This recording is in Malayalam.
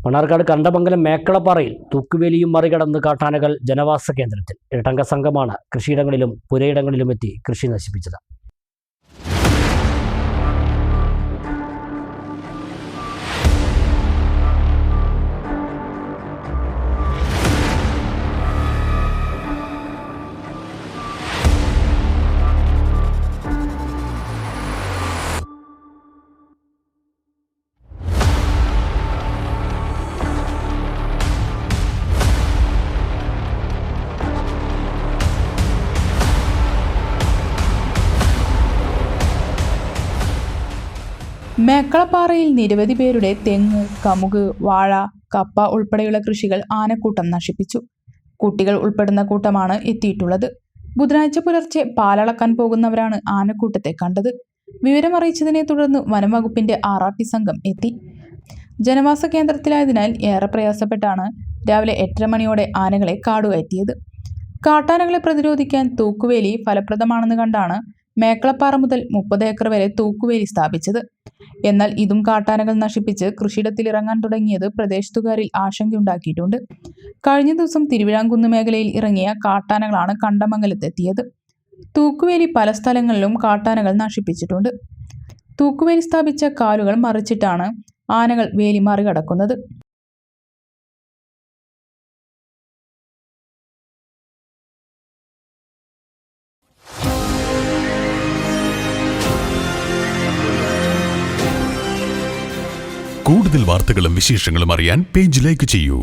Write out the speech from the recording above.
മണ്ണാർക്കാട് കണ്ടമംഗലം മേക്കളപ്പാറയിൽ തൂക്കുവേലിയും മറികടന്ന് കാട്ടാനകൾ ജനവാസ കേന്ദ്രത്തിൽ. ഇരട്ടംഗ സംഘമാണ് കൃഷിയിടങ്ങളിലും പുരയിടങ്ങളിലും എത്തി കൃഷി നശിപ്പിച്ചത്. മേക്കളപ്പാറയിൽ നിരവധി പേരുടെ തെങ്ങ്, കമുക്, വാഴ, കപ്പ ഉൾപ്പെടെയുള്ള കൃഷികൾ ആനക്കൂട്ടം നശിപ്പിച്ചു. കുട്ടികൾ ഉൾപ്പെടുന്ന കൂട്ടമാണ് എത്തിയിട്ടുള്ളത്. ബുധനാഴ്ച പുലർച്ചെ പാലളക്കാൻ പോകുന്നവരാണ് ആനക്കൂട്ടത്തെ കണ്ടത്. വിവരമറിയിച്ചതിനെ തുടർന്ന് വനം വകുപ്പിന്റെ RRT സംഘം എത്തി. ജനവാസ കേന്ദ്രത്തിലായതിനാൽ ഏറെ പ്രയാസപ്പെട്ടാണ് രാവിലെ 8:30 മണിയോടെ ആനകളെ കാടുകയറ്റിയത്. കാട്ടാനകളെ പ്രതിരോധിക്കാൻ തൂക്കുവേലി ഫലപ്രദമാണെന്ന് കണ്ടാണ് മേക്കളപ്പാറ മുതൽ 30 ഏക്കർ വരെ തൂക്കുവേലി സ്ഥാപിച്ചത്. എന്നാൽ ഇതും കാട്ടാനകൾ നശിപ്പിച്ച് കൃഷിയിടത്തിൽ ഇറങ്ങാൻ തുടങ്ങിയത് പ്രദേശത്തുകാരിൽ ആശങ്കയുണ്ടാക്കിയിട്ടുണ്ട്. കഴിഞ്ഞ ദിവസം തിരുവിഴാംകുന്ന് മേഖലയിൽ ഇറങ്ങിയ കാട്ടാനകളാണ് കണ്ടമംഗലത്തെത്തിയത്. തൂക്കുവേലി പല സ്ഥലങ്ങളിലും കാട്ടാനകൾ നശിപ്പിച്ചിട്ടുണ്ട്. തൂക്കുവേലി സ്ഥാപിച്ച കാലുകൾ മറിച്ചിട്ടാണ് ആനകൾ വേലി മറികടക്കുന്നത്. കൂടുതൽ വാർത്തകളും വിശേഷങ്ങളും അറിയാൻ പേജ് ലൈക്ക് ചെയ്യൂ.